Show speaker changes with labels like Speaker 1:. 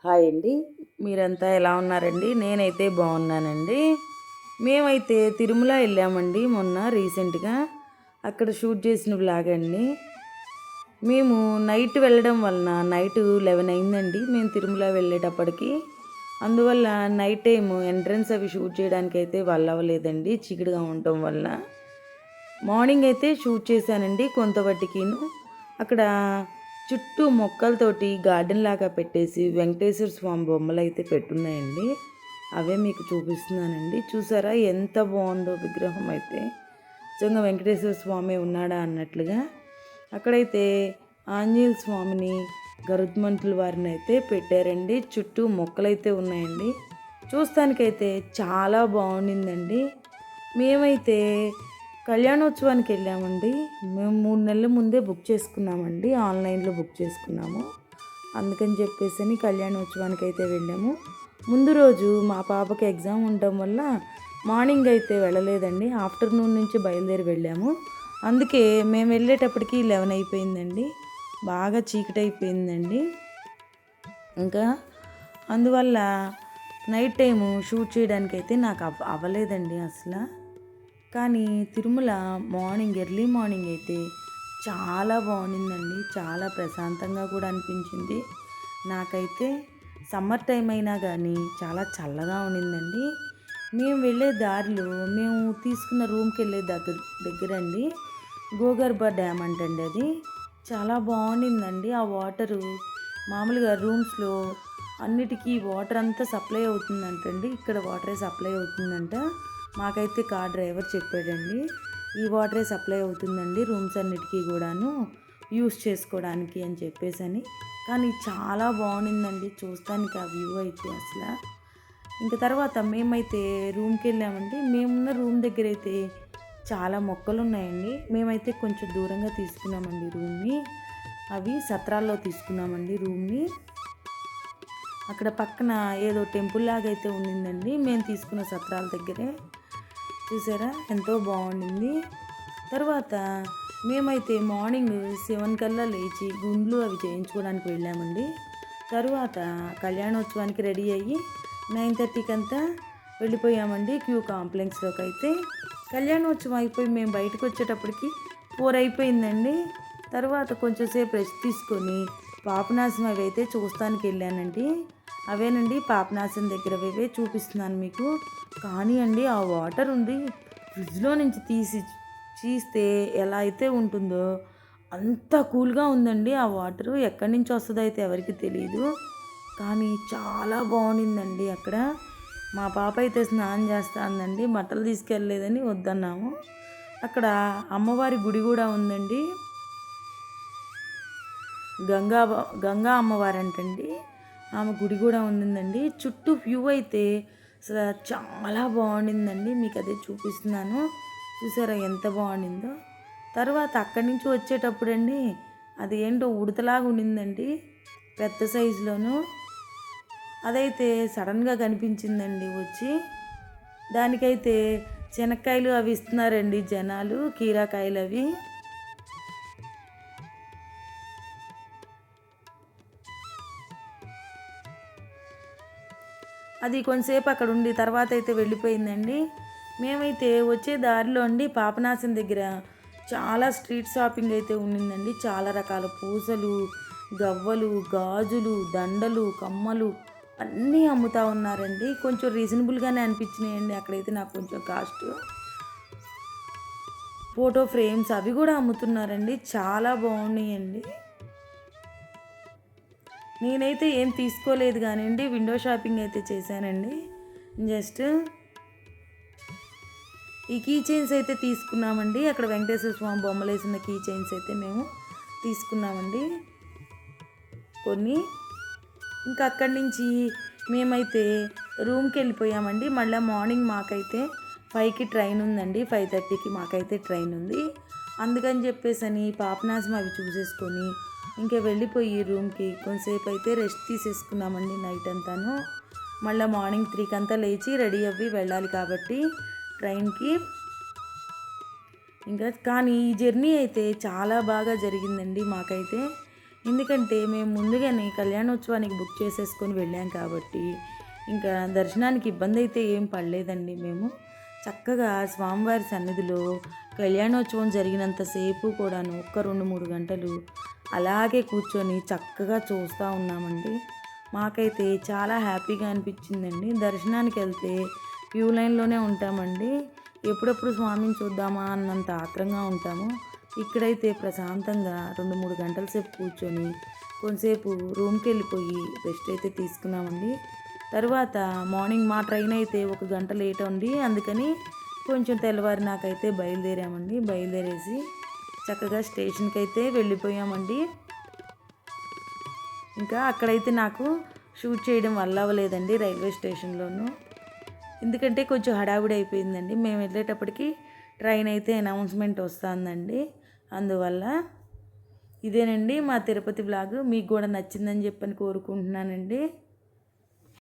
Speaker 1: Hi అండి. మీరంతా ఎలా ఉన్నారండి? నేనైతే బాగున్నానండి. మేమైతే తిరుమల వెళ్ళామండి మొన్న రీసెంట్గా. అక్కడ షూట్ చేసిన వ్లాగ్ అండి. మేము నైట్ వెళ్ళడం వలన నైట్ 11 అయిందండి మేము తిరుమల వెళ్ళేటప్పటికి. అందువల్ల నైట్ టైం ఎంట్రన్స్ అవి షూట్ చేయడానికి అయితే అవ్వలేదండి చీకటిగా ఉండటం వల్ల. మార్నింగ్ అయితే షూట్ చేశానండి కొంతవట్టికిను. అక్కడ చుట్టూ మొక్కలతోటి గార్డెన్ లాగా పెట్టేసి వెంకటేశ్వర స్వామి బొమ్మలు అయితే పెట్టున్నాయండి. అవే మీకు చూపిస్తున్నానండి. చూసారా ఎంత బాగుందో విగ్రహం అయితే. నిజంగా వెంకటేశ్వర స్వామి ఉన్నాడా అన్నట్లుగా. అక్కడైతే ఆంజనేయ స్వామిని గరుత్మంతుల వారిని అయితే పెట్టారండి. చుట్టూ మొక్కలైతే ఉన్నాయండి. చూస్తానికైతే చాలా బాగుండిందండి. మేమైతే కళ్యాణోత్సవానికి వెళ్ళామండి. మేము 3 నెలల ముందే బుక్ చేసుకున్నామండి. ఆన్లైన్లో బుక్ చేసుకున్నాము. అందుకని చెప్పేసి కళ్యాణోత్సవానికి అయితే వెళ్ళాము. ముందు రోజు మా పాపకి ఎగ్జామ్ ఉండటం వల్ల మార్నింగ్ అయితే వెళ్ళలేదండి. ఆఫ్టర్నూన్ నుంచి బయలుదేరి వెళ్ళాము. అందుకే మేము వెళ్ళేటప్పటికి 11 అయిపోయిందండి. బాగా చీకటి అయిపోయిందండి. ఇంకా అందువల్ల నైట్ టైము షూట్ చేయడానికి అయితే నాకు అవ్వలేదండి అసలు. కానీ తిరుమల ఎర్లీ మార్నింగ్ అయితే చాలా బాగుండిందండి. చాలా ప్రశాంతంగా కూడా అనిపించింది నాకైతే. సమ్మర్ టైం అయినా కానీ చాలా చల్లగా ఉండిందండి. మేము వెళ్ళే దారిలో మేము తీసుకున్న రూమ్కి వెళ్ళే దగ్గరండి గోగర్భ డ్యామ్ అంటండి అది. చాలా బాగుండిందండి. ఆ వాటరు మామూలుగా రూమ్స్లో అన్నిటికీ వాటర్ అంతా సప్లై అవుతుందంటండి. ఇక్కడ వాటరే సప్లై అవుతుందంట. మాకైతే కార్ డ్రైవర్ చెప్పాడండి ఈ వాటరే సప్లై అవుతుందండి రూమ్స్ అన్నిటికీ కూడాను యూస్ చేసుకోవడానికి అని చెప్పేసి. కానీ చాలా బాగుండిందండి చూస్తానికి ఆ వ్యూ అయితే అసలు. ఇంకా తర్వాత మేమైతే రూమ్కి వెళ్ళామండి. మేమున్న రూమ్ దగ్గర అయితే చాలా మొక్కలు ఉన్నాయండి. మేమైతే కొంచెం దూరంగా తీసుకున్నామండి రూమ్ని. అవి సత్రాల్లో తీసుకున్నామండి రూమ్ని. అక్కడ పక్కన ఏదో టెంపుల్ లాగా అయితే ఉండిందండి మేము తీసుకున్న సత్రాల దగ్గరే. చూసారా ఎంతో బాగుండింది. తర్వాత మేమైతే మార్నింగ్ 7 కల్లా లేచి గుండ్లు అవి చేయించుకోవడానికి వెళ్ళామండి. తర్వాత కళ్యాణోత్సవానికి రెడీ అయ్యి 9:30కి అంతా వెళ్ళిపోయామండి క్యూ కాంప్లెక్స్లోకి అయితే. కళ్యాణోత్సవం అయిపోయి మేము బయటకు వచ్చేటప్పటికి 4 అయిపోయిందండి. తర్వాత కొంచెంసేపు రెస్ట్ తీసుకొని పాపనాశనం అవి అయితే చూస్తానికి వెళ్ళానండి. అవేనండి పాపనాశం దగ్గర అవే చూపిస్తున్నాను మీకు. కానీ అండి ఆ వాటర్ ఉంది ఫ్రిడ్జ్లో నుంచి తీస్తే ఎలా అయితే ఉంటుందో అంత కూల్గా ఉందండి ఆ వాటరు. ఎక్కడి నుంచి వస్తుందో అయితే ఎవరికి తెలియదు. కానీ చాలా బాగుండిందండి అక్కడ. మా పాప అయితే స్నానం చేస్తా అందండి. బట్టలు తీసుకెళ్ళలేదని వద్దన్నాము. అక్కడ అమ్మవారి గుడి కూడా ఉందండి. గంగా అమ్మవారు అంటండి. ఆమె గుడి కూడా ఉందండి. చుట్టూ వ్యూ అయితే అసలు చాలా బాగుండిందండి. మీకు అదే చూపిస్తున్నాను. చూసారా ఎంత బాగుండిందో. తర్వాత అక్కడి నుంచి వచ్చేటప్పుడు అండి అది ఏంటో ఉడతలాగా ఉండిందండి పెద్ద సైజులోను. అదైతే సడన్గా కనిపించిందండి వచ్చి. దానికైతే శనక్కాయలు అవి ఇస్తున్నారండి జనాలు, కీరాకాయలు అవి. అది కొంతసేపు అక్కడ ఉండి తర్వాత అయితే వెళ్ళిపోయిందండి. మేమైతే వచ్చే దారిలో అండి పాపనాశం దగ్గర చాలా స్ట్రీట్ షాపింగ్ అయితే ఉండిందండి. చాలా రకాల పూసలు, గవ్వలు, గాజులు, దండలు, కమ్మలు అన్నీ అమ్ముతూ ఉన్నారండి. కొంచెం రీజనబుల్గానే అనిపించినాయండి అక్కడైతే నాకు కొంచెం కాస్ట్. ఫోటో ఫ్రేమ్స్ అవి కూడా అమ్ముతున్నారండి. చాలా బాగున్నాయండి. నేనైతే ఏం తీసుకోలేదు కానివ్వండి విండో షాపింగ్ అయితే చేశానండి. జస్ట్ ఈ కీ చైన్స్ అయితే తీసుకున్నామండి. అక్కడ వెంకటేశ్వర స్వామి బొమ్మలు వేసిన కీ చైన్స్ అయితే మేము తీసుకున్నామండి కొన్ని. ఇంకా అక్కడి నుంచి మేమైతే రూమ్కి వెళ్ళిపోయామండి. మళ్ళీ మార్నింగ్ మాకైతే 5కి ట్రైన్ ఉందండి. 5:30కి మాకైతే ట్రైన్ ఉంది. అందుకని చెప్పేసి పాపనాశం అవి చూసేసుకొని ఇంకా వెళ్ళిపోయి రూమ్కి కొంతసేపు అయితే రెస్ట్ తీసేసుకున్నామండి నైట్ అంతాను. మళ్ళీ మార్నింగ్ 3కి అంతా లేచి రెడీ అవ్వి వెళ్ళాలి కాబట్టి ట్రైన్కి. ఇంకా కానీ ఈ జర్నీ అయితే చాలా బాగా జరిగిందండి మాకైతే. ఎందుకంటే మేము ముందుగానే కళ్యాణోత్సవానికి బుక్ చేసేసుకొని వెళ్ళాం కాబట్టి ఇంకా దర్శనానికి ఇబ్బంది అయితే ఏం పడలేదండి. మేము చక్కగా స్వామివారి సన్నిధిలో కళ్యాణోత్సవం జరిగినంతసేపు కూడాను ఒక్క 2-3 గంటలు అలాగే కూర్చొని చక్కగా చూస్తూ ఉన్నామండి. మాకైతే చాలా హ్యాపీగా అనిపించిందండి. దర్శనానికి వెళ్తే క్యూ లైన్లోనే ఉంటామండి. ఎప్పుడెప్పుడు స్వామిని చూద్దామా అన్నంత ఆత్రంగా ఉంటాము. ఇక్కడైతే ప్రశాంతంగా 2-3 గంటల సేపు కూర్చొని కొంతసేపు రూమ్కి వెళ్ళిపోయి రెస్ట్ అయితే తీసుకున్నామండి. తర్వాత మార్నింగ్ మా ట్రైన్ అయితే 1 గంట లేట్ అండి. అందుకని కొంచెం తెల్లవారి నాకైతే బయలుదేరామండి. బయలుదేరేసి చక్కగా స్టేషన్కి అయితే వెళ్ళిపోయామండి. ఇంకా అక్కడైతే నాకు షూట్ చేయడం వల్ల అవ్వలేదండి రైల్వే స్టేషన్లోనూ. ఎందుకంటే కొంచెం హడావిడి అయిపోయిందండి. మేము వెళ్ళేటప్పటికి ట్రైన్ అయితే అనౌన్స్మెంట్ వస్తుందండి. అందువల్ల ఇదేనండి మా తిరుపతి బ్లాగ్. మీకు కూడా నచ్చిందని చెప్పని కోరుకుంటున్నానండి.